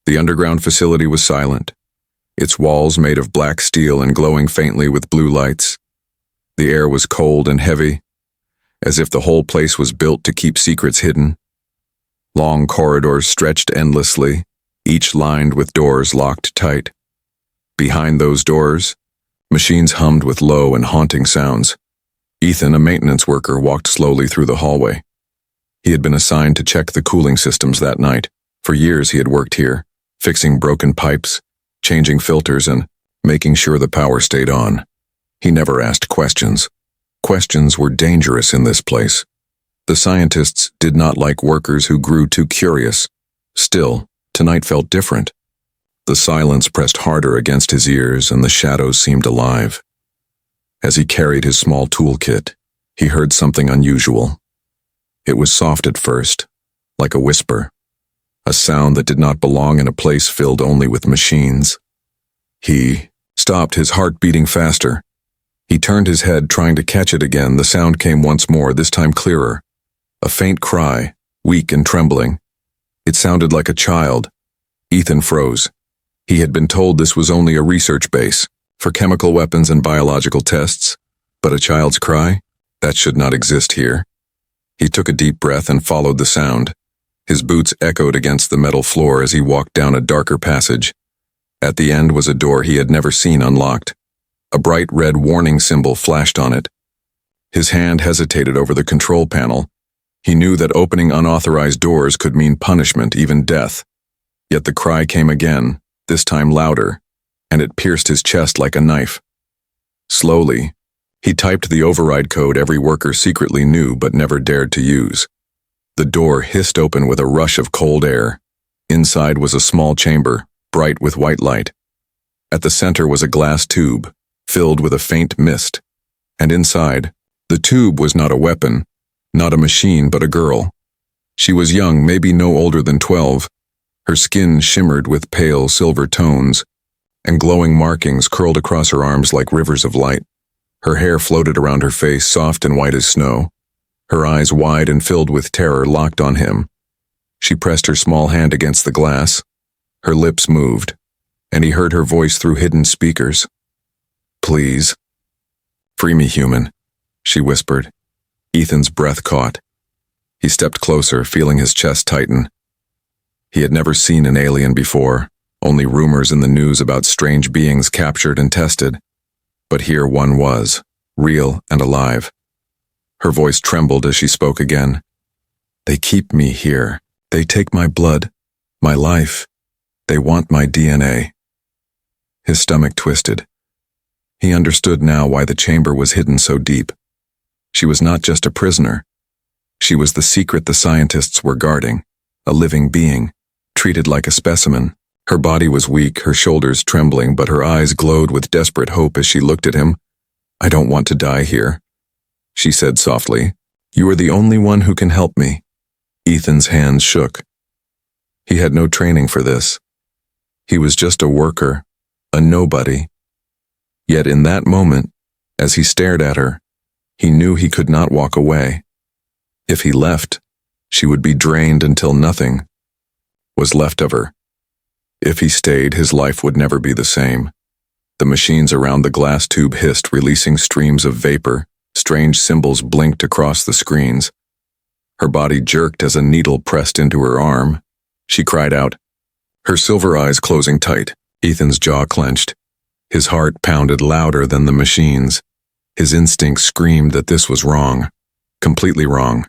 The underground facility was silent, its walls made of black steel and glowing faintly with blue lights. The air was cold and heavy, as if the whole place was built to keep secrets hidden. Long corridors stretched endlessly, each lined with doors locked tight. Behind those doors, machines hummed with low and haunting sounds. Ethan, a maintenance worker, walked slowly through the hallway. He had been assigned to check the cooling systems that night. For years he had worked here, fixing broken pipes, changing filters, and making sure the power stayed on. He never asked questions. Questions were dangerous in this place. The scientists did not like workers who grew too curious. Still, tonight felt different. The silence pressed harder against his ears and the shadows seemed alive. As he carried his small toolkit, he heard something unusual. It was soft at first, like a whisper, a sound that did not belong in a place filled only with machines. He stopped, his heart beating faster. He turned his head, trying to catch it again. The sound came once more, this time clearer. A faint cry, weak and trembling. It sounded like a child. Ethan froze. He had been told this was only a research base for chemical weapons and biological tests, but a child's cry? That should not exist here. He took a deep breath and followed the sound. His boots echoed against the metal floor as he walked down a darker passage. At the end was a door he had never seen unlocked. A bright red warning symbol flashed on it. His hand hesitated over the control panel. He knew that opening unauthorized doors could mean punishment, even death. Yet the cry came again, this time louder, and it pierced his chest like a knife. Slowly, he typed the override code every worker secretly knew but never dared to use. The door hissed open with a rush of cold air. Inside was a small chamber, bright with white light. At the center was a glass tube, filled with a faint mist. And inside, the tube was not a weapon, not a machine, but a girl. She was young, maybe no older than 12. Her skin shimmered with pale silver tones, and glowing markings curled across her arms like rivers of light. Her hair floated around her face, soft and white as snow. Her eyes, wide and filled with terror, locked on him. She pressed her small hand against the glass. Her lips moved, and he heard her voice through hidden speakers. "Please. Free me, human," she whispered. Ethan's breath caught. He stepped closer, feeling his chest tighten. He had never seen an alien before, only rumors in the news about strange beings captured and tested. But here one was, real and alive. Her voice trembled as she spoke again. "They keep me here. They take my blood, my life. They want my DNA." His stomach twisted. He understood now why the chamber was hidden so deep. She was not just a prisoner. She was the secret the scientists were guarding, a living being, treated like a specimen. Her body was weak, her shoulders trembling, but her eyes glowed with desperate hope as she looked at him. "I don't want to die here," she said softly. "You are the only one who can help me." Ethan's hands shook. He had no training for this. He was just a worker, a nobody. Yet in that moment, as he stared at her, he knew he could not walk away. If he left, she would be drained until nothing was left of her. If he stayed, his life would never be the same. The machines around the glass tube hissed, releasing streams of vapor. Strange symbols blinked across the screens. Her body jerked as a needle pressed into her arm. She cried out, her silver eyes closing tight. Ethan's jaw clenched. His heart pounded louder than the machines. His instincts screamed that this was wrong, completely wrong.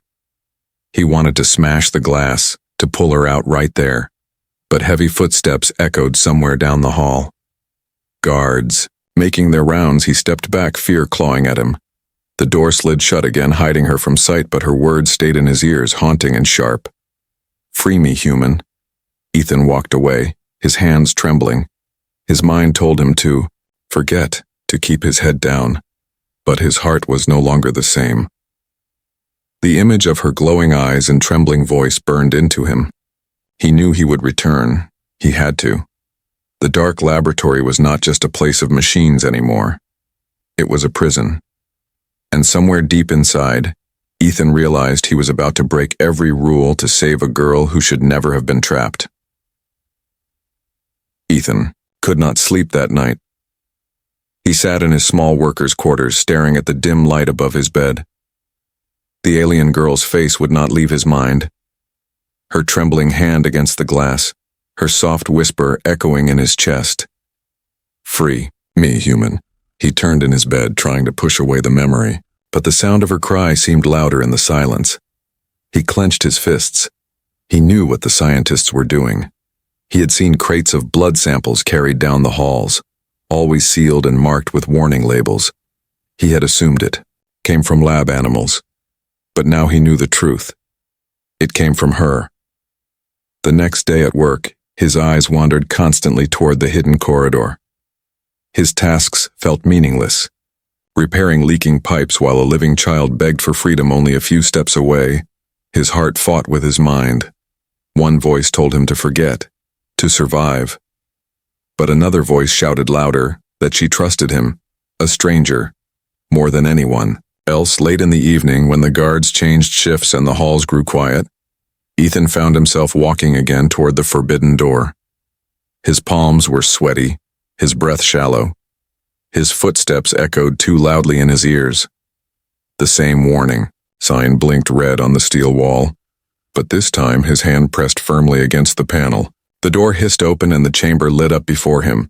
He wanted to smash the glass, to pull her out right there. But heavy footsteps echoed somewhere down the hall. Guards. Making their rounds, he stepped back, fear clawing at him. The door slid shut again, hiding her from sight, but her words stayed in his ears, haunting and sharp. "Free me, human." Ethan walked away, his hands trembling. His mind told him to forget, to keep his head down. But his heart was no longer the same. The image of her glowing eyes and trembling voice burned into him. He knew he would return. He had to. The dark laboratory was not just a place of machines anymore. It was a prison. And somewhere deep inside, Ethan realized he was about to break every rule to save a girl who should never have been trapped. Ethan could not sleep that night. He sat in his small workers' quarters, staring at the dim light above his bed. The alien girl's face would not leave his mind. Her trembling hand against the glass, her soft whisper echoing in his chest. Free me, human. He turned in his bed, trying to push away the memory, but the sound of her cry seemed louder in the silence. He clenched his fists. He knew what the scientists were doing. He had seen crates of blood samples carried down the halls, always sealed and marked with warning labels. He had assumed it came from lab animals. But now he knew the truth. It came from her. The next day at work, his eyes wandered constantly toward the hidden corridor. His tasks felt meaningless. Repairing leaking pipes while a living child begged for freedom only a few steps away, his heart fought with his mind. One voice told him to forget, to survive. But another voice shouted louder that she trusted him, a stranger, more than anyone else. Late in the evening, when the guards changed shifts and the halls grew quiet, Ethan found himself walking again toward the forbidden door. His palms were sweaty, his breath shallow. His footsteps echoed too loudly in his ears. The same warning sign blinked red on the steel wall, but this time his hand pressed firmly against the panel. The door hissed open and the chamber lit up before him.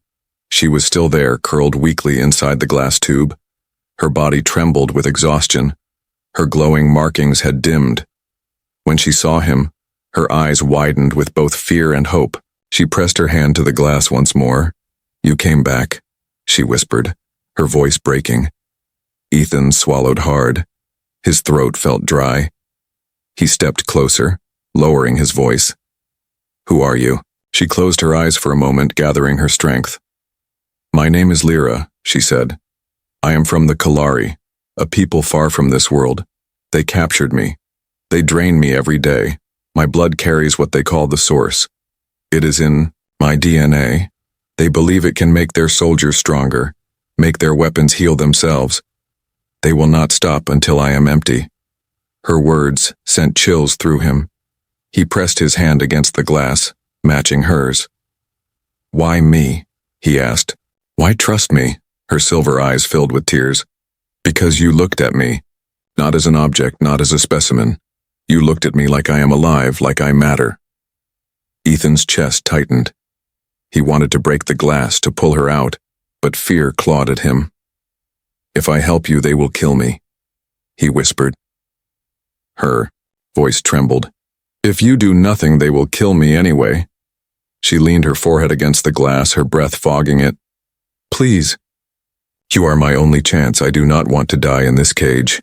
She was still there, curled weakly inside the glass tube. Her body trembled with exhaustion. Her glowing markings had dimmed. When she saw him, her eyes widened with both fear and hope. She pressed her hand to the glass once more. "You came back," she whispered, her voice breaking. Ethan swallowed hard. His throat felt dry. He stepped closer, lowering his voice. "Who are you?" She closed her eyes for a moment, gathering her strength. "My name is Lyra," she said. "I am from the Kalari, a people far from this world. They captured me. They drain me every day. My blood carries what they call the source. It is in my DNA. They believe it can make their soldiers stronger, make their weapons heal themselves. They will not stop until I am empty." Her words sent chills through him. He pressed his hand against the glass, matching hers. "Why me?" he asked. "Why trust me?" Her silver eyes filled with tears. "Because you looked at me, not as an object, not as a specimen. You looked at me like I am alive, like I matter." Ethan's chest tightened. He wanted to break the glass, to pull her out, but fear clawed at him. "If I help you, they will kill me," he whispered. Her voice trembled. "If you do nothing, they will kill me anyway." She leaned her forehead against the glass, her breath fogging it. "Please. You are my only chance. I do not want to die in this cage."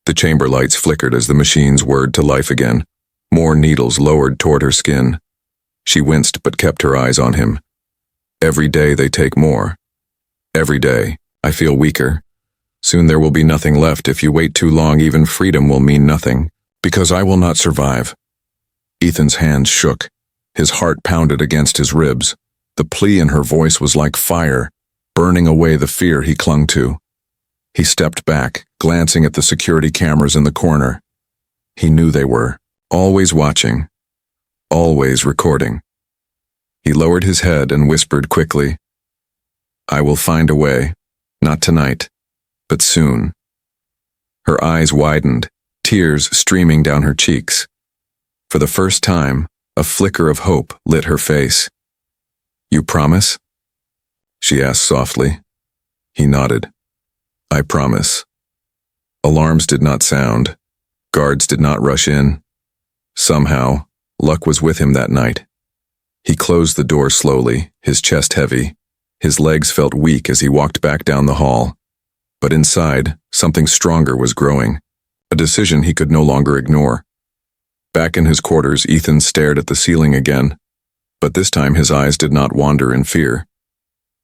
The chamber lights flickered as the machines whirred to life again. More needles lowered toward her skin. She winced but kept her eyes on him. "Every day they take more. Every day, I feel weaker. Soon there will be nothing left. If you wait too long, even freedom will mean nothing, because I will not survive." Ethan's hands shook. His heart pounded against his ribs. The plea in her voice was like fire, burning away the fear he clung to. He stepped back, glancing at the security cameras in the corner. He knew they were always watching, always recording. He lowered his head and whispered quickly, "I will find a way, not tonight, but soon." Her eyes widened, tears streaming down her cheeks. For the first time, a flicker of hope lit her face. "You promise?" she asked softly. He nodded. "I promise." Alarms did not sound. Guards did not rush in. Somehow, luck was with him that night. He closed the door slowly, his chest heavy. His legs felt weak as he walked back down the hall. But inside, something stronger was growing, a decision he could no longer ignore. Back in his quarters, Ethan stared at the ceiling again, but this time his eyes did not wander in fear.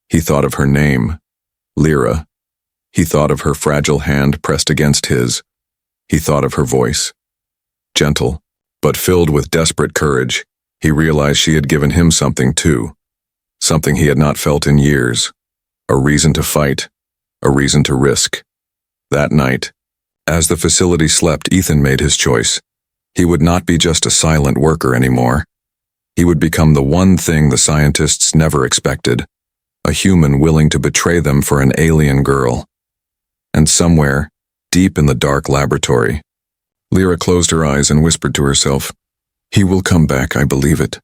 He thought of her name, Lyra. He thought of her fragile hand pressed against his. He thought of her voice. Gentle, but filled with desperate courage, he realized she had given him something too. Something he had not felt in years. A reason to fight. A reason to risk. That night, as the facility slept, Ethan made his choice. He would not be just a silent worker anymore. He would become the one thing the scientists never expected, a human willing to betray them for an alien girl. And somewhere, deep in the dark laboratory, Lyra closed her eyes and whispered to herself, "He will come back, I believe it."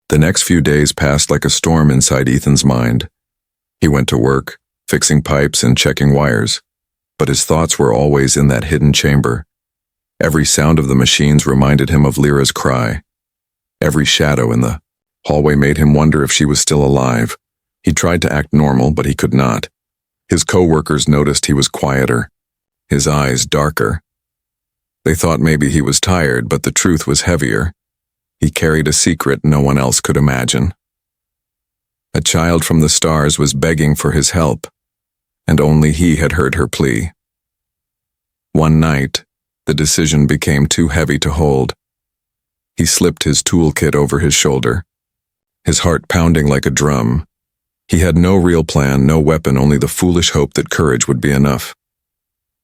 The next few days passed like a storm inside Ethan's mind. He went to work, fixing pipes and checking wires, but his thoughts were always in that hidden chamber. Every sound of the machines reminded him of Lyra's cry. Every shadow in the hallway made him wonder if she was still alive. He tried to act normal, but he could not. His co-workers noticed he was quieter, his eyes darker. They thought maybe he was tired, but the truth was heavier. He carried a secret no one else could imagine. A child from the stars was begging for his help, and only he had heard her plea. One night, the decision became too heavy to hold. He slipped his toolkit over his shoulder, his heart pounding like a drum. He had no real plan, no weapon, only the foolish hope that courage would be enough.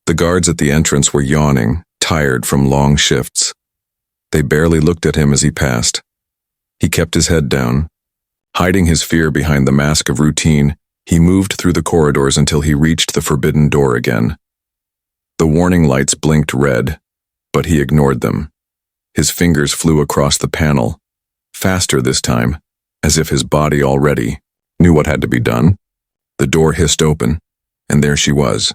The guards at the entrance were yawning, tired from long shifts. They barely looked at him as he passed. He kept his head down. Hiding his fear behind the mask of routine, he moved through the corridors until he reached the forbidden door again. The warning lights blinked red, but he ignored them. His fingers flew across the panel, faster this time, as if his body already knew what had to be done. The door hissed open, and there she was,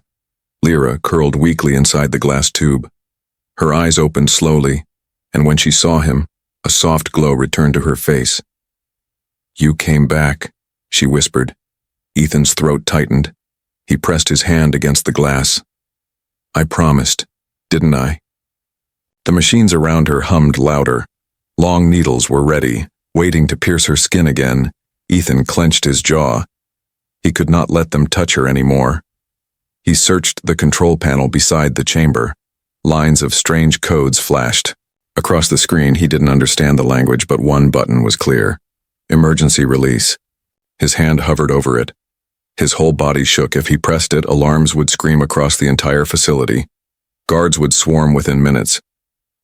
Lyra curled weakly inside the glass tube. Her eyes opened slowly, and when she saw him, a soft glow returned to her face. "You came back," she whispered. Ethan's throat tightened. He pressed his hand against the glass. "I promised, didn't I?" The machines around her hummed louder. Long needles were ready, waiting to pierce her skin again. Ethan clenched his jaw. He could not let them touch her anymore. He searched the control panel beside the chamber. Lines of strange codes flashed. Across the screen, he didn't understand the language, but one button was clear. Emergency release. His hand hovered over it. His whole body shook. If he pressed it, alarms would scream across the entire facility. Guards would swarm within minutes.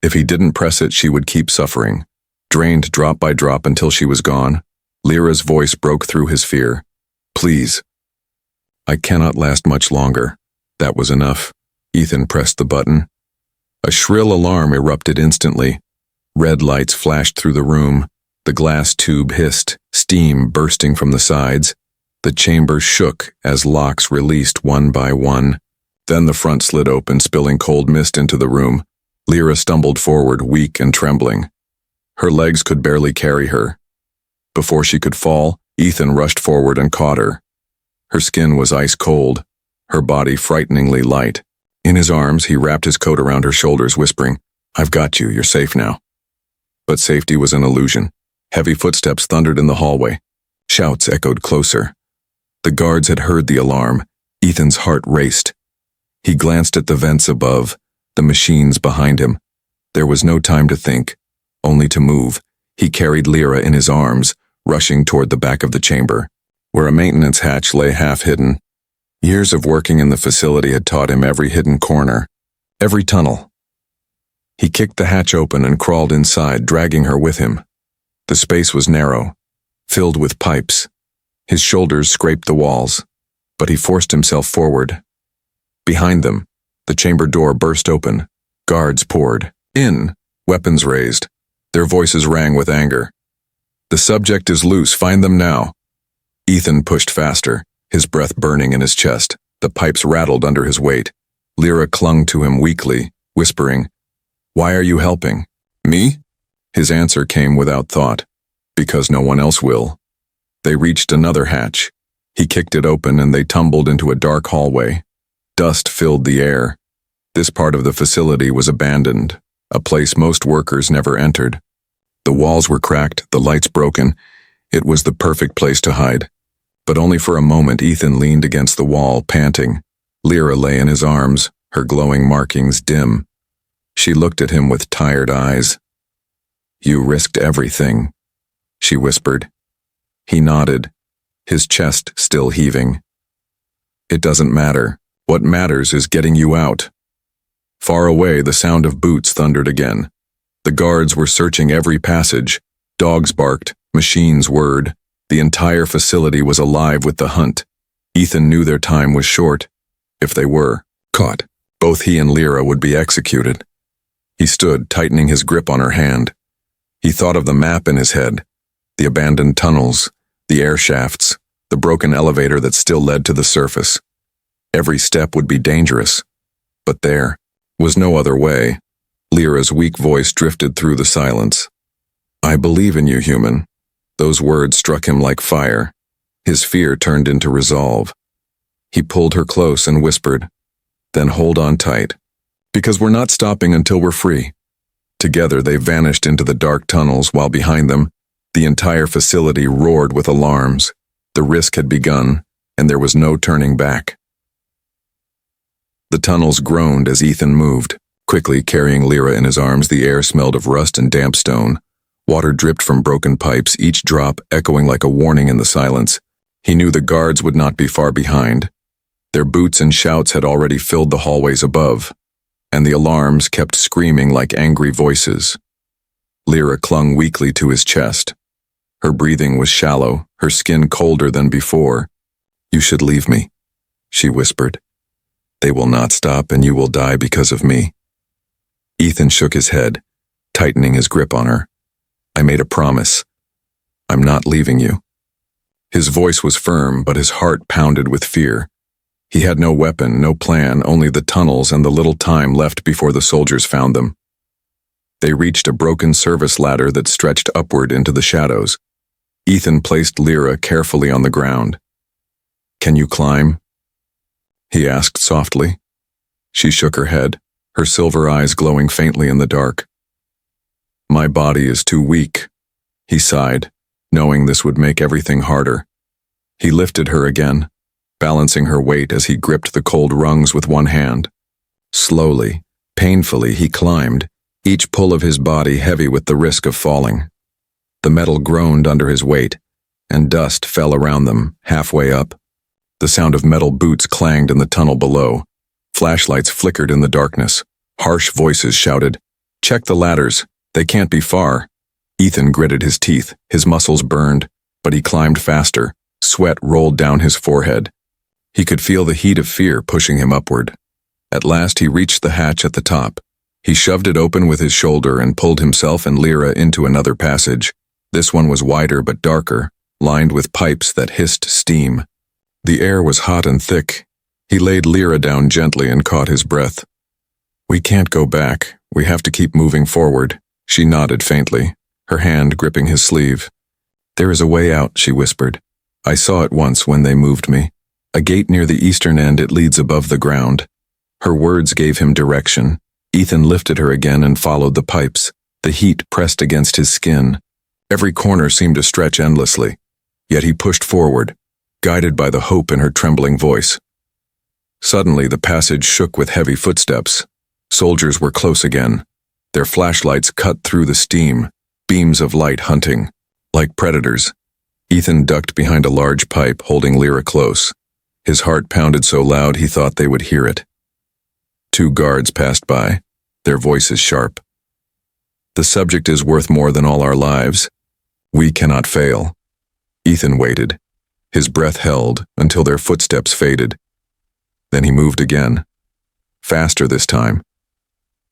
If he didn't press it, she would keep suffering, drained drop by drop until she was gone. Lyra's voice broke through his fear. "Please. I cannot last much longer." That was enough. Ethan pressed the button. A shrill alarm erupted instantly. Red lights flashed through the room. The glass tube hissed, steam bursting from the sides. The chamber shook as locks released one by one. Then the front slid open, spilling cold mist into the room. Lyra stumbled forward, weak and trembling. Her legs could barely carry her. Before she could fall, Ethan rushed forward and caught her. Her skin was ice cold, her body frighteningly light. In his arms, he wrapped his coat around her shoulders, whispering, "I've got you, you're safe now." But safety was an illusion. Heavy footsteps thundered in the hallway. Shouts echoed closer. The guards had heard the alarm. Ethan's heart raced. He glanced at the vents above, the machines behind him. There was no time to think, only to move. He carried Lyra in his arms, rushing toward the back of the chamber, where a maintenance hatch lay half-hidden. Years of working in the facility had taught him every hidden corner, every tunnel. He kicked the hatch open and crawled inside, dragging her with him. The space was narrow, filled with pipes. His shoulders scraped the walls, but he forced himself forward. Behind them, the chamber door burst open. Guards poured in, weapons raised. Their voices rang with anger. "The subject is loose, find them now." Ethan pushed faster, his breath burning in his chest. The pipes rattled under his weight. Lyra clung to him weakly, whispering, "Why are you helping?" "Me?" His answer came without thought. "Because no one else will." They reached another hatch. He kicked it open and they tumbled into a dark hallway. Dust filled the air. This part of the facility was abandoned, a place most workers never entered. The walls were cracked, the lights broken. It was the perfect place to hide. But only for a moment. Ethan leaned against the wall, panting. Lyra lay in his arms, her glowing markings dim. She looked at him with tired eyes. "You risked everything," she whispered. He nodded, his chest still heaving. "It doesn't matter. What matters is getting you out." Far away, the sound of boots thundered again. The guards were searching every passage. Dogs barked, machines whirred. The entire facility was alive with the hunt. Ethan knew their time was short. If they were caught, both he and Lyra would be executed. He stood, tightening his grip on her hand. He thought of the map in his head, the abandoned tunnels, the air shafts, the broken elevator that still led to the surface. Every step would be dangerous, but there was no other way. Lyra's weak voice drifted through the silence. "I believe in you, human." Those words struck him like fire. His fear turned into resolve. He pulled her close and whispered, "Then hold on tight, because we're not stopping until we're free." Together they vanished into the dark tunnels while behind them, the entire facility roared with alarms. The risk had begun, and there was no turning back. The tunnels groaned as Ethan moved, quickly carrying Lyra in his arms. The air smelled of rust and damp stone. Water dripped from broken pipes, each drop echoing like a warning in the silence. He knew the guards would not be far behind. Their boots and shouts had already filled the hallways above, and the alarms kept screaming like angry voices. Lyra clung weakly to his chest. Her breathing was shallow, her skin colder than before. "You should leave me," she whispered. "They will not stop, and you will die because of me." Ethan shook his head, tightening his grip on her. "I made a promise. I'm not leaving you." His voice was firm, but his heart pounded with fear. He had no weapon, no plan, only the tunnels and the little time left before the soldiers found them. They reached a broken service ladder that stretched upward into the shadows. Ethan placed Lyra carefully on the ground. "Can you climb?" he asked softly. She shook her head, her silver eyes glowing faintly in the dark. "My body is too weak," he sighed, knowing this would make everything harder. He lifted her again, balancing her weight as he gripped the cold rungs with one hand. Slowly, painfully, he climbed, each pull of his body heavy with the risk of falling. The metal groaned under his weight, and dust fell around them, halfway up. The sound of metal boots clanged in the tunnel below. Flashlights flickered in the darkness. Harsh voices shouted, "Check the ladders. They can't be far." Ethan gritted his teeth, his muscles burned, but he climbed faster. Sweat rolled down his forehead. He could feel the heat of fear pushing him upward. At last he reached the hatch at the top. He shoved it open with his shoulder and pulled himself and Lyra into another passage. This one was wider but darker, lined with pipes that hissed steam. The air was hot and thick. He laid Lyra down gently and caught his breath. "We can't go back. We have to keep moving forward." She nodded faintly, her hand gripping his sleeve. "There is a way out," she whispered. "I saw it once when they moved me. A gate near the eastern end, it leads above the ground." Her words gave him direction. Ethan lifted her again and followed the pipes. The heat pressed against his skin. Every corner seemed to stretch endlessly. Yet he pushed forward, guided by the hope in her trembling voice. Suddenly the passage shook with heavy footsteps. Soldiers were close again. Their flashlights cut through the steam, beams of light hunting. Like predators, Ethan ducked behind a large pipe, holding Lyra close. His heart pounded so loud he thought they would hear it. 2 guards passed by, their voices sharp. "The subject is worth more than all our lives. We cannot fail." Ethan waited. His breath held until their footsteps faded. Then he moved again. Faster this time.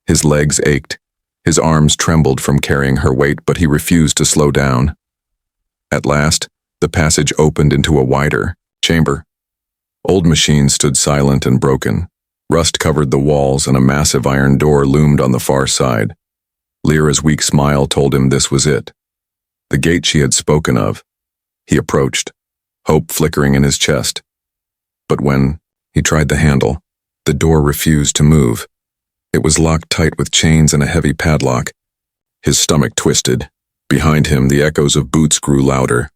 His legs ached. His arms trembled from carrying her weight, but he refused to slow down. At last, the passage opened into a wider chamber. Old machines stood silent and broken. Rust covered the walls and a massive iron door loomed on the far side. Lyra's weak smile told him this was it. The gate she had spoken of. He approached, hope flickering in his chest. But when he tried the handle, the door refused to move. It was locked tight with chains and a heavy padlock. His stomach twisted. Behind him, the echoes of boots grew louder.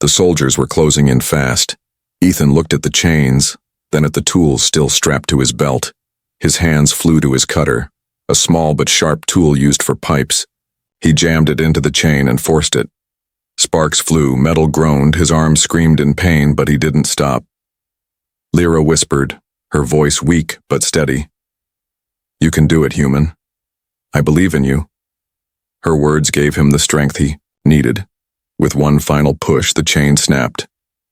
The soldiers were closing in fast. Ethan looked at the chains, then at the tools still strapped to his belt. His hands flew to his cutter, a small but sharp tool used for pipes. He jammed it into the chain and forced it. Sparks flew, metal groaned, his arms screamed in pain, but he didn't stop. Lyra whispered, her voice weak but steady. "You can do it, human. I believe in you." Her words gave him the strength he Needed. With one final push, the chain snapped.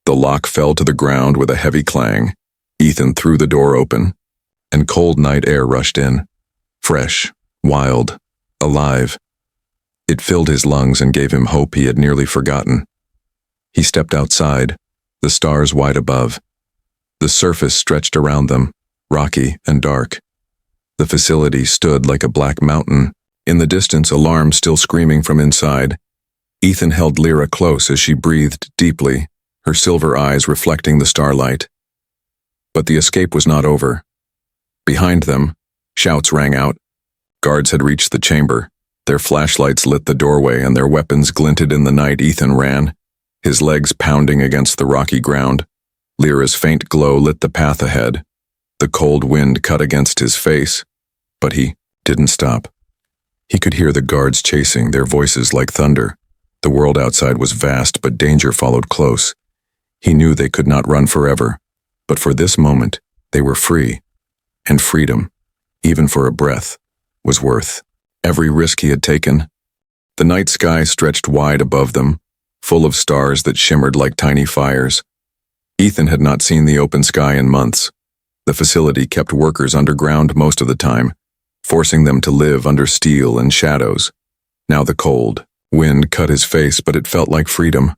The lock fell to the ground with a heavy clang. Ethan threw the door open, and cold night air rushed in. Fresh, wild, alive. It filled his lungs and gave him hope he had nearly forgotten. He stepped outside, the stars wide above. The surface stretched around them, rocky and dark. The facility stood like a black mountain, in the distance alarm still screaming from inside. Ethan held Lyra close as she breathed deeply, her silver eyes reflecting the starlight. But the escape was not over. Behind them, shouts rang out. Guards had reached the chamber. Their flashlights lit the doorway and their weapons glinted in the night. Ethan ran, his legs pounding against the rocky ground. Lyra's faint glow lit the path ahead. The cold wind cut against his face, but he didn't stop. He could hear the guards chasing, their voices like thunder. The world outside was vast, but danger followed close. He knew they could not run forever, but for this moment, they were free. And freedom, even for a breath, was worth every risk he had taken. The night sky stretched wide above them, full of stars that shimmered like tiny fires. Ethan had not seen the open sky in months. The facility kept workers underground most of the time, forcing them to live under steel and shadows. Now the cold wind cut his face, but it felt like freedom.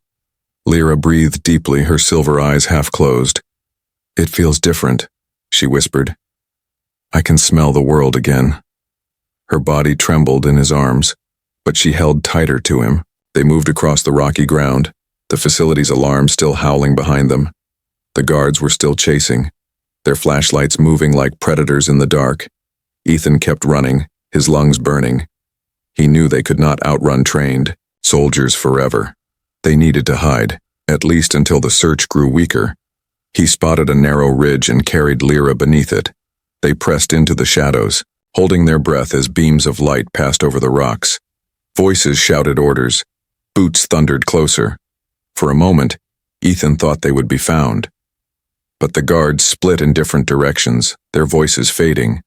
Lyra breathed deeply, her silver eyes half closed. "It feels different," she whispered. "I can smell the world again." Her body trembled in his arms, but she held tighter to him. They moved across the rocky ground, the facility's alarm still howling behind them. The guards were still chasing, their flashlights moving like predators in the dark. Ethan kept running, his lungs burning. He knew they could not outrun trained soldiers forever. They needed to hide, at least until the search grew weaker. He spotted a narrow ridge and carried Lyra beneath it. They pressed into the shadows, holding their breath as beams of light passed over the rocks. Voices shouted orders. Boots thundered closer. For a moment, Ethan thought they would be found. But the guards split in different directions, their voices fading.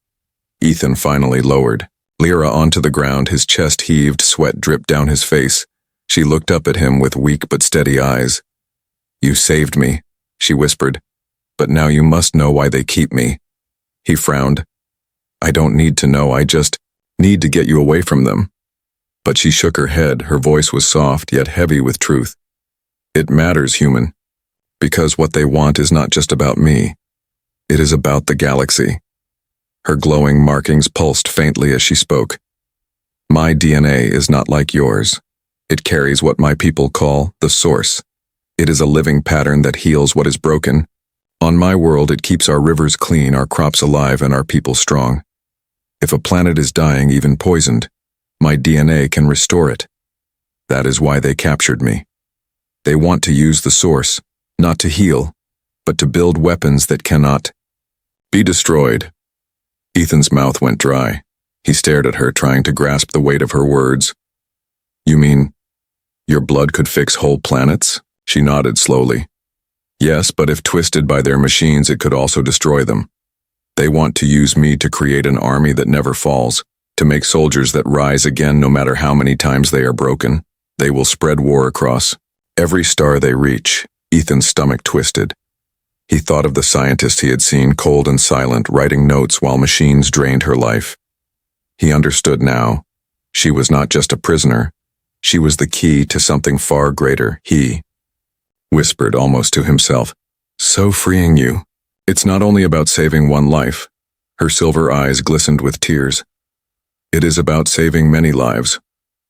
Ethan finally lowered Lyra onto the ground, his chest heaved, sweat dripped down his face. She looked up at him with weak but steady eyes. "You saved me," she whispered, "but now you must know why they keep me." He frowned. "I don't need to know, I just need to get you away from them." But she shook her head, her voice was soft yet heavy with truth. "It matters, human, because what they want is not just about me. It is about the galaxy." Her glowing markings pulsed faintly as she spoke. "My DNA is not like yours. It carries what my people call the source. It is a living pattern that heals what is broken. On my world, it keeps our rivers clean, our crops alive, and our people strong. If a planet is dying, even poisoned, my DNA can restore it. That is why they captured me. They want to use the source, not to heal, but to build weapons that cannot be destroyed." Ethan's mouth went dry. He stared at her, trying to grasp the weight of her words. "You mean, your blood could fix whole planets?" She nodded slowly. "Yes, but if twisted by their machines, it could also destroy them. They want to use me to create an army that never falls, to make soldiers that rise again no matter how many times they are broken. They will spread war across every star they reach." Ethan's stomach twisted. He thought of the scientist he had seen, cold and silent, writing notes while machines drained her life. He understood now. She was not just a prisoner. She was the key to something far greater. He whispered almost to himself, "So freeing you. It's not only about saving one life." Her silver eyes glistened with tears. "It is about saving many lives,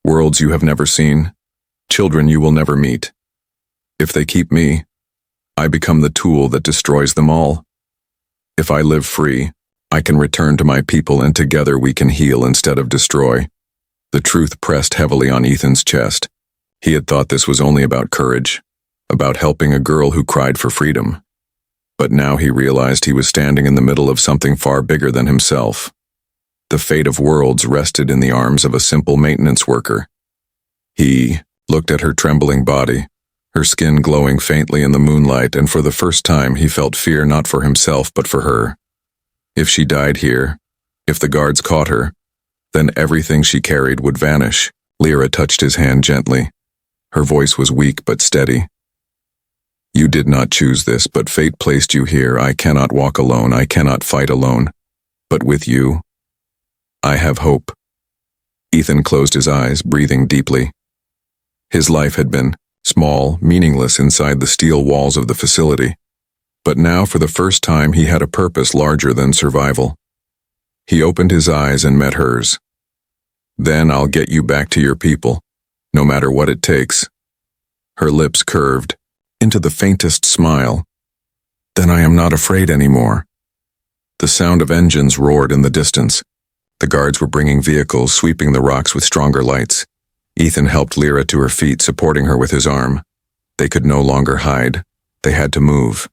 worlds you have never seen, children you will never meet. If they keep me, I become the tool that destroys them all. If I live free, I can return to my people, and together we can heal instead of destroy." The truth pressed heavily on Ethan's chest. He had thought this was only about courage, about helping a girl who cried for freedom. But now he realized he was standing in the middle of something far bigger than himself. The fate of worlds rested in the arms of a simple maintenance worker. He looked at her trembling body, her skin glowing faintly in the moonlight, and for the first time he felt fear not for himself but for her. If she died here, if the guards caught her, then everything she carried would vanish. Lyra touched his hand gently. Her voice was weak but steady. You did not choose this, but fate placed you here. I cannot walk alone. I cannot fight alone. But with you, I have hope. Ethan closed his eyes, breathing deeply. His life had been small, meaningless inside the steel walls of the facility. But now, for the first time, he had a purpose larger than survival. He opened his eyes and met hers. Then I'll get you back to your people, no matter what it takes. Her lips curved into the faintest smile. Then I am not afraid anymore. The sound of engines roared in the distance. The guards were bringing vehicles, sweeping the rocks with stronger lights. Ethan helped Lyra to her feet, supporting her with his arm. They could no longer hide. They had to move.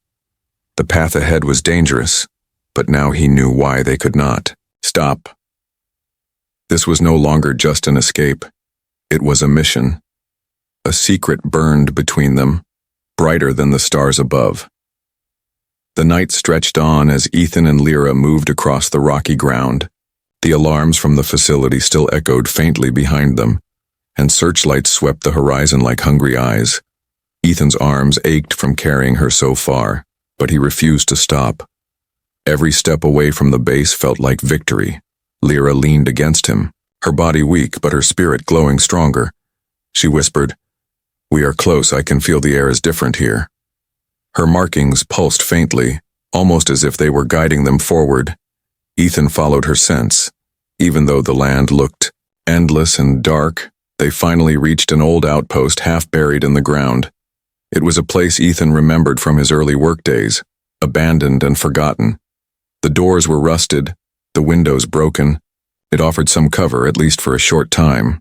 The path ahead was dangerous, but now he knew why they could not. Stop. This was no longer just an escape. It was a mission. A secret burned between them, brighter than the stars above. The night stretched on as Ethan and Lyra moved across the rocky ground. The alarms from the facility still echoed faintly behind them, and searchlights swept the horizon like hungry eyes. Ethan's arms ached from carrying her so far, but he refused to stop. Every step away from the base felt like victory. Lyra leaned against him, her body weak but her spirit glowing stronger. She whispered, "We are close. I can feel the air is different here." Her markings pulsed faintly, almost as if they were guiding them forward. Ethan followed her sense. Even though the land looked endless and dark, they finally reached an old outpost half buried in the ground. It was a place Ethan remembered from his early workdays, abandoned and forgotten. The doors were rusted, the windows broken. It offered some cover, at least for a short time.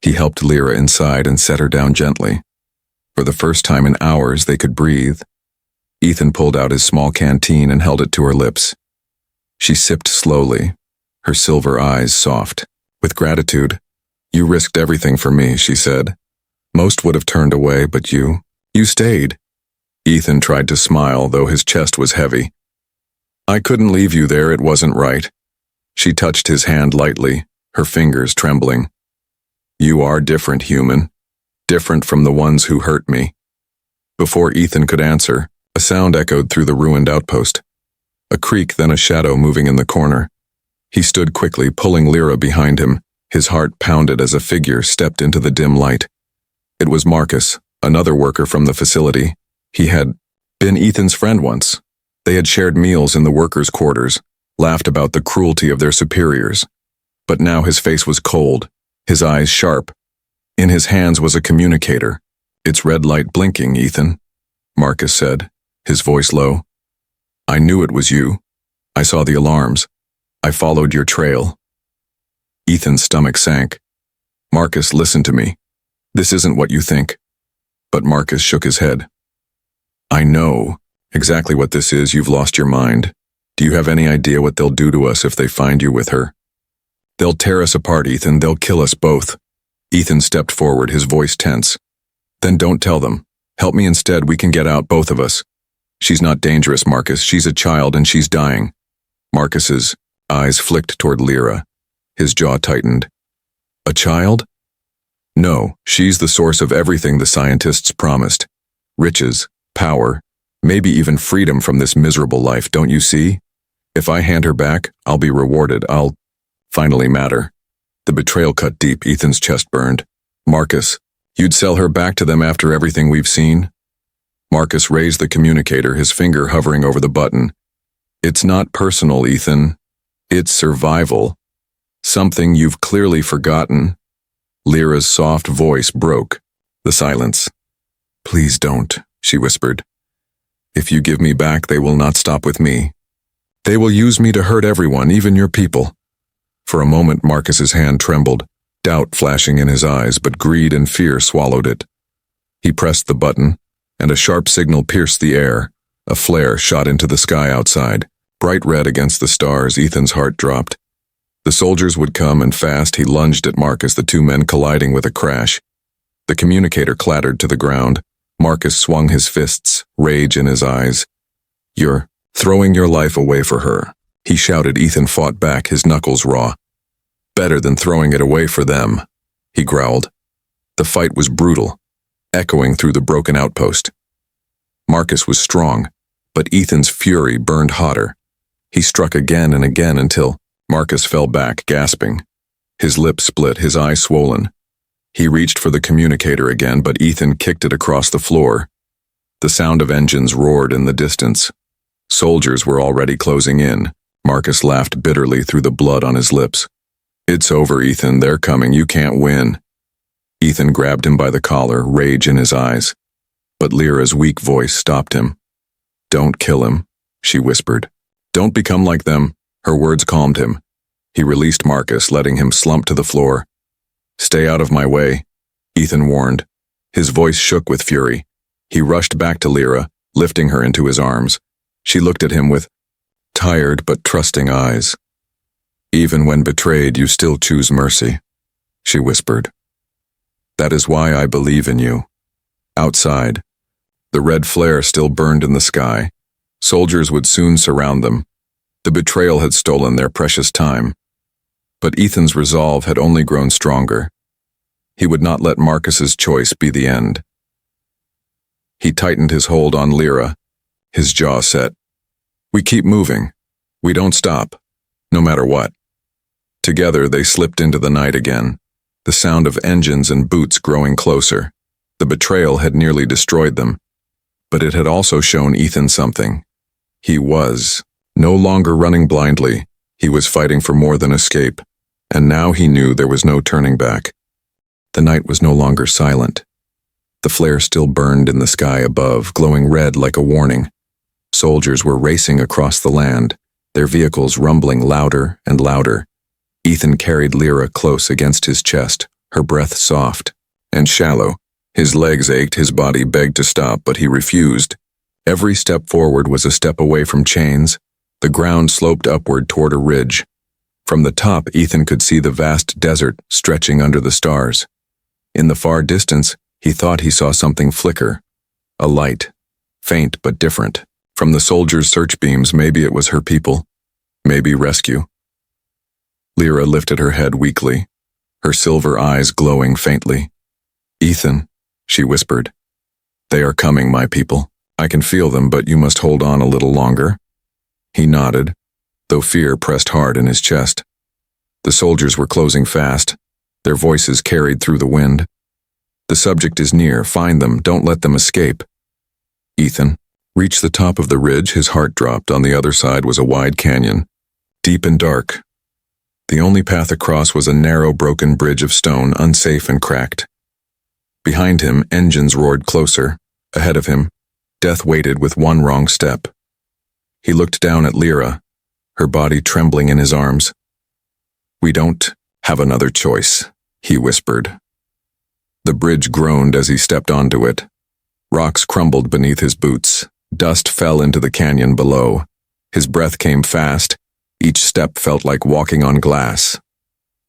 He helped Lyra inside and set her down gently. For the first time in hours, they could breathe. Ethan pulled out his small canteen and held it to her lips. She sipped slowly, her silver eyes soft. With gratitude, "You risked everything for me," she said. "Most would have turned away, but you stayed." Ethan tried to smile, though his chest was heavy. "I couldn't leave you there, it wasn't right." She touched his hand lightly, her fingers trembling. "You are different, human. Different from the ones who hurt me." Before Ethan could answer, a sound echoed through the ruined outpost. A creak, then a shadow moving in the corner. He stood quickly, pulling Lyra behind him. His heart pounded as a figure stepped into the dim light. It was Marcus, another worker from the facility. He had been Ethan's friend once. They had shared meals in the workers' quarters, laughed about the cruelty of their superiors. But now his face was cold, his eyes sharp. In his hands was a communicator, its red light blinking. "Ethan," Marcus said, his voice low. "I knew it was you. I saw the alarms. I followed your trail." Ethan's stomach sank. "Marcus, listen to me. This isn't what you think." But Marcus shook his head. "I know exactly what this is. You've lost your mind. Do you have any idea what they'll do to us if they find you with her?" "They'll tear us apart, Ethan. They'll kill us both." Ethan stepped forward, his voice tense. "Then don't tell them. Help me instead. We can get out, both of us." "She's not dangerous, Marcus. She's a child and she's dying." Marcus's eyes flicked toward Lyra. His jaw tightened. "A child?" "No, she's the source of everything the scientists promised. Riches, power, maybe even freedom from this miserable life, don't you see? If I hand her back, I'll be rewarded. I'll finally matter." The betrayal cut deep. Ethan's chest burned. "Marcus, you'd sell her back to them after everything we've seen?" Marcus raised the communicator, his finger hovering over the button. "It's not personal, Ethan. It's survival. Something you've clearly forgotten." Lyra's soft voice broke the silence. "Please don't," she whispered. "If you give me back, they will not stop with me. They will use me to hurt everyone, even your people." For a moment, Marcus's hand trembled, doubt flashing in his eyes, but greed and fear swallowed it. He pressed the button, and a sharp signal pierced the air. A flare shot into the sky outside, bright red against the stars. Ethan's heart dropped. The soldiers would come, and fast. He lunged at Marcus, the two men colliding with a crash. The communicator clattered to the ground. Marcus swung his fists, rage in his eyes. "You're throwing your life away for her," he shouted. Ethan fought back, his knuckles raw. "Better than throwing it away for them," he growled. The fight was brutal, echoing through the broken outpost. Marcus was strong, but Ethan's fury burned hotter. He struck again and again until Marcus fell back, gasping. His lips split, his eyes swollen. He reached for the communicator again, but Ethan kicked it across the floor. The sound of engines roared in the distance. Soldiers were already closing in. Marcus laughed bitterly through the blood on his lips. "It's over, Ethan. They're coming. You can't win." Ethan grabbed him by the collar, rage in his eyes. But Lyra's weak voice stopped him. "Don't kill him," she whispered. "Don't become like them." Her words calmed him. He released Marcus, letting him slump to the floor. "Stay out of my way," Ethan warned. His voice shook with fury. He rushed back to Lyra, lifting her into his arms. She looked at him with tired but trusting eyes. "Even when betrayed, you still choose mercy," she whispered. "That is why I believe in you." Outside, the red flare still burned in the sky. Soldiers would soon surround them. The betrayal had stolen their precious time. But Ethan's resolve had only grown stronger. He would not let Marcus's choice be the end. He tightened his hold on Lyra, his jaw set. "We keep moving. We don't stop, no matter what." Together they slipped into the night again, the sound of engines and boots growing closer. The betrayal had nearly destroyed them, but it had also shown Ethan something. He was no longer running blindly. He was fighting for more than escape, and now he knew there was no turning back. The night was no longer silent. The flare still burned in the sky above, glowing red like a warning. Soldiers were racing across the land, their vehicles rumbling louder and louder. Ethan carried Lyra close against his chest, her breath soft and shallow. His legs ached, his body begged to stop, but he refused. Every step forward was a step away from chains. The ground sloped upward toward a ridge. From the top, Ethan could see the vast desert stretching under the stars. In the far distance, he thought he saw something flicker. A light, faint but different. From the soldiers' search beams, maybe it was her people. Maybe rescue. Lyra lifted her head weakly, her silver eyes glowing faintly. "Ethan," she whispered. "They are coming, my people. I can feel them, but you must hold on a little longer." He nodded, though fear pressed hard in his chest. The soldiers were closing fast, their voices carried through the wind. "The subject is near. Find them. Don't let them escape." Ethan reached the top of the ridge. His heart dropped. On the other side was a wide canyon, deep and dark. The only path across was a narrow, broken bridge of stone, unsafe and cracked. Behind him, engines roared closer. Ahead of him, death waited with one wrong step. He looked down at Lyra, her body trembling in his arms. "We don't have another choice," he whispered. The bridge groaned as he stepped onto it. Rocks crumbled beneath his boots. Dust fell into the canyon below. His breath came fast. Each step felt like walking on glass.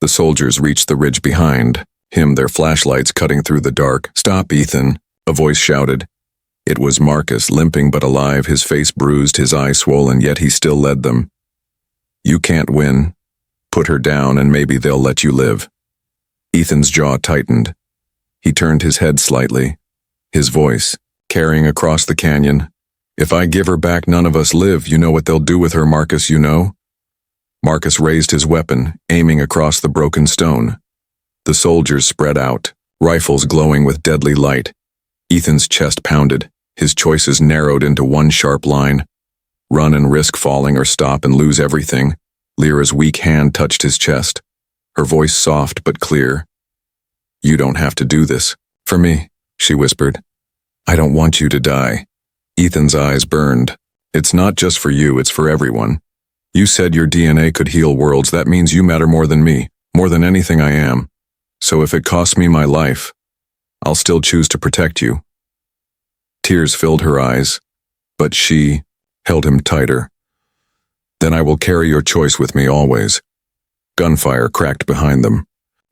The soldiers reached the ridge behind him, their flashlights cutting through the dark. "Stop, Ethan," a voice shouted. It was Marcus, limping but alive, his face bruised, his eyes swollen, yet he still led them. "You can't win. Put her down and maybe they'll let you live." Ethan's jaw tightened. He turned his head slightly, his voice carrying across the canyon. "If I give her back, none of us live. You know what they'll do with her, Marcus, you know?" Marcus raised his weapon, aiming across the broken stone. The soldiers spread out, rifles glowing with deadly light. Ethan's chest pounded, his choices narrowed into one sharp line. Run and risk falling, or stop and lose everything. Lyra's weak hand touched his chest, her voice soft but clear. "You don't have to do this for me," she whispered. "I don't want you to die." Ethan's eyes burned. "It's not just for you, it's for everyone. You said your DNA could heal worlds. That means you matter more than me, more than anything I am. So if it costs me my life, I'll still choose to protect you." Tears filled her eyes, but she held him tighter. "Then I will carry your choice with me always." Gunfire cracked behind them.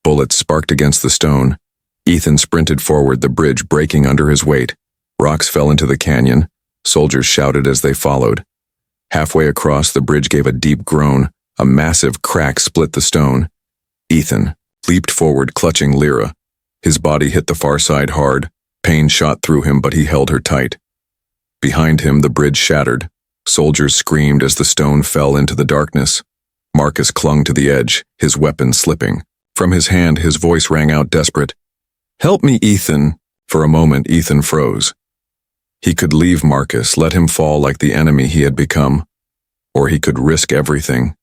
Bullets sparked against the stone. Ethan sprinted forward, the bridge breaking under his weight. Rocks fell into the canyon. Soldiers shouted as they followed. Halfway across, the bridge gave a deep groan. A massive crack split the stone. Ethan leaped forward, clutching Lyra. His body hit the far side hard. Pain shot through him, but he held her tight. Behind him, the bridge shattered. Soldiers screamed as the stone fell into the darkness. Marcus clung to the edge, his weapon slipping. From his hand, his voice rang out desperate. "Help me, Ethan." For a moment, Ethan froze. He could leave Marcus, let him fall like the enemy he had become, or he could risk everything.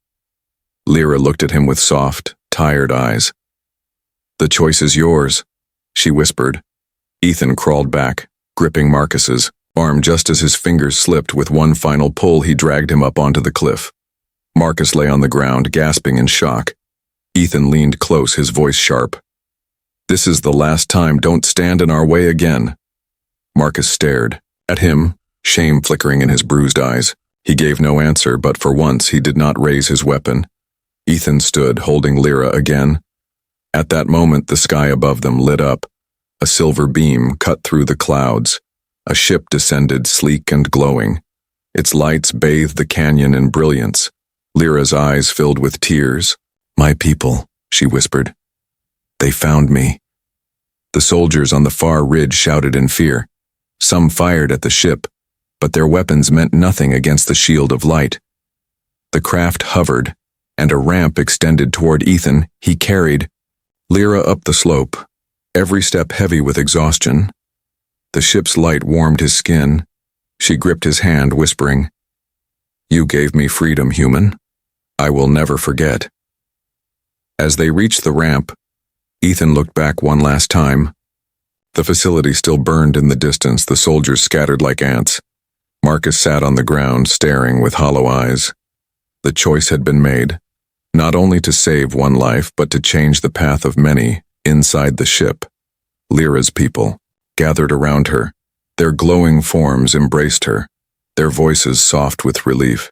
Lyra looked at him with soft, tired eyes. "The choice is yours," she whispered. Ethan crawled back, gripping Marcus's arm just as his fingers slipped. With one final pull, he dragged him up onto the cliff. Marcus lay on the ground, gasping in shock. Ethan leaned close, his voice sharp. "This is the last time. Don't stand in our way again." Marcus stared at him, shame flickering in his bruised eyes. He gave no answer, but for once he did not raise his weapon. Ethan stood, holding Lyra again. At that moment, the sky above them lit up. A silver beam cut through the clouds. A ship descended, sleek and glowing. Its lights bathed the canyon in brilliance. Lyra's eyes filled with tears. "My people," she whispered. "They found me." The soldiers on the far ridge shouted in fear. Some fired at the ship, but their weapons meant nothing against the shield of light. The craft hovered, and a ramp extended toward Ethan. He carried Lyra up the slope, every step heavy with exhaustion. The ship's light warmed his skin. She gripped his hand, whispering, "You gave me freedom, human. I will never forget." As they reached the ramp, Ethan looked back one last time. The facility still burned in the distance, the soldiers scattered like ants. Marcus sat on the ground, staring with hollow eyes. The choice had been made, not only to save one life, but to change the path of many inside the ship. Lyra's people gathered around her. Their glowing forms embraced her, their voices soft with relief.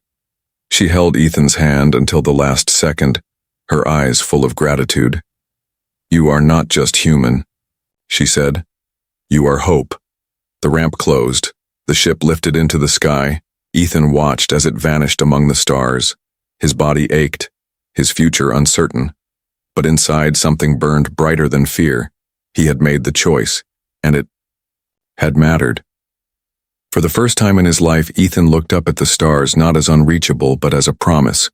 She held Ethan's hand until the last second, her eyes full of gratitude. "You are not just human," she said. "You are hope." The ramp closed. The ship lifted into the sky. Ethan watched as it vanished among the stars. His body ached, his future uncertain. But inside, something burned brighter than fear. He had made the choice, and it had mattered. For the first time in his life, Ethan looked up at the stars not as unreachable, but as a promise.